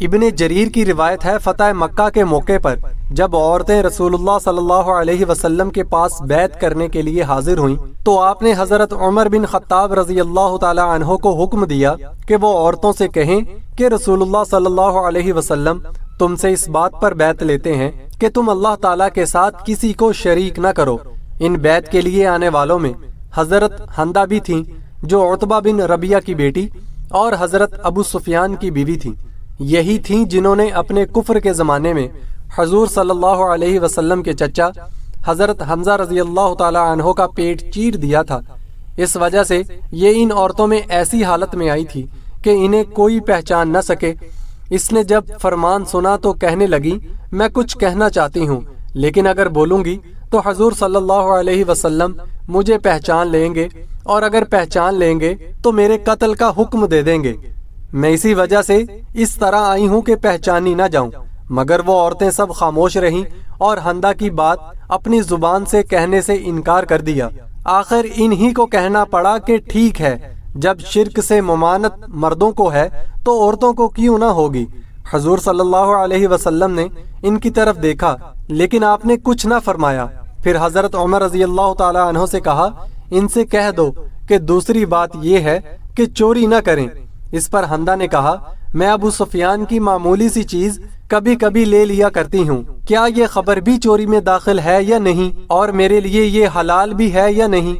ابن جریر کی روایت ہے، فتح مکہ کے موقع پر جب عورتیں رسول اللہ صلی اللہ علیہ وسلم کے پاس بیعت کرنے کے لیے حاضر ہوئیں تو آپ نے حضرت عمر بن خطاب رضی اللہ تعالی عنہ کو حکم دیا کہ وہ عورتوں سے کہیں کہ رسول اللہ صلی اللہ علیہ وسلم تم سے اس بات پر بیعت لیتے ہیں کہ تم اللہ تعالیٰ کے ساتھ کسی کو شریک نہ کرو۔ ان بیعت کے لیے آنے والوں میں حضرت حندہ بھی تھیں جو عتبہ بن ربیعہ کی بیٹی اور حضرت ابو سفیان کی بیوی تھیں۔ یہی تھیں جنہوں نے اپنے کفر کے زمانے میں حضور صلی اللہ علیہ وسلم کے چچا حضرت حمزہ رضی اللہ تعالی عنہ کا پیٹ چیر دیا تھا۔ اس وجہ سے یہ ان عورتوں میں ایسی حالت میں آئی تھی کہ انہیں کوئی پہچان نہ سکے۔ اس نے جب فرمان سنا تو کہنے لگی، میں کچھ کہنا چاہتی ہوں، لیکن اگر بولوں گی تو حضور صلی اللہ علیہ وسلم مجھے پہچان لیں گے، اور اگر پہچان لیں گے تو میرے قتل کا حکم دے دیں گے۔ میں اسی وجہ سے اس طرح آئی ہوں کہ پہچانی نہ جاؤں۔ مگر وہ عورتیں سب خاموش رہیں اور حندہ کی بات اپنی زبان سے کہنے سے انکار کر دیا۔ آخر انہی کو کہنا پڑا کہ ٹھیک ہے، جب شرک سے ممانت مردوں کو ہے تو عورتوں کو کیوں نہ ہوگی۔ حضور صلی اللہ علیہ وسلم نے ان کی طرف دیکھا لیکن آپ نے کچھ نہ فرمایا۔ پھر حضرت عمر رضی اللہ تعالی عنہ سے کہا، ان سے کہہ دو کہ دوسری بات یہ ہے کہ چوری نہ کریں۔ اس پر حندہ نے کہا، میں ابو سفیان کی معمولی سی چیز کبھی کبھی لے لیا کرتی ہوں، کیا یہ خبر بھی چوری میں داخل ہے یا نہیں، اور میرے لیے یہ حلال بھی ہے یا نہیں؟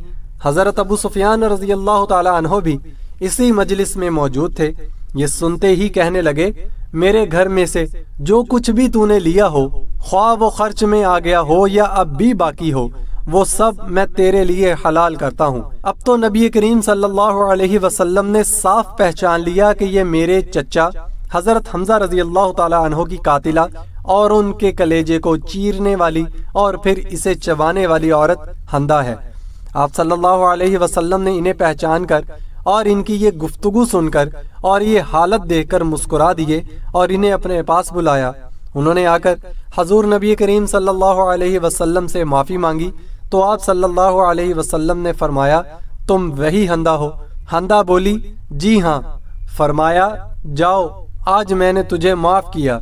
حضرت ابو سفیان رضی اللہ تعالی عنہ بھی اسی مجلس میں موجود تھے۔ یہ سنتے ہی کہنے لگے، میرے گھر میں سے جو کچھ بھی تو نے لیا ہو، خواہ وہ خرچ میں آ گیا ہو یا اب بھی باقی ہو، وہ سب میں تیرے لیے حلال کرتا ہوں۔ اب تو نبی کریم صلی اللہ علیہ وسلم نے صاف پہچان لیا کہ یہ میرے چچا حضرت حمزہ رضی اللہ تعالی عنہ کی قاتلہ اور ان کے کلیجے کو چیرنے والی اور پھر اسے چبانے والی عورت حندہ ہے۔ آپ صلی اللہ علیہ وسلم نے انہیں پہچان کر اور ان کی یہ گفتگو سن کر اور یہ حالت دیکھ کر مسکرا دیے اور انہیں اپنے پاس بلایا۔ انہوں نے آ کر حضور نبی کریم صلی اللہ علیہ وسلم سے معافی مانگی تو آپ صلی اللہ علیہ وسلم نے فرمایا، تم وہی حندہ ہو؟ حندہ بولی، جی ہاں۔ فرمایا، جاؤ، آج میں نے تجھے معاف کیا۔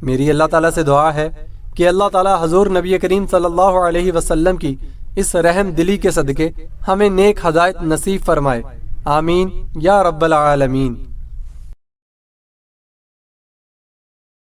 میری اللہ تعالیٰ سے دعا ہے کہ اللہ تعالیٰ حضور نبی کریم صلی اللہ علیہ وسلم کی اس رحم دلی کے صدقے ہمیں نیک ہدایت نصیب فرمائے، آمین یا رب العالمین۔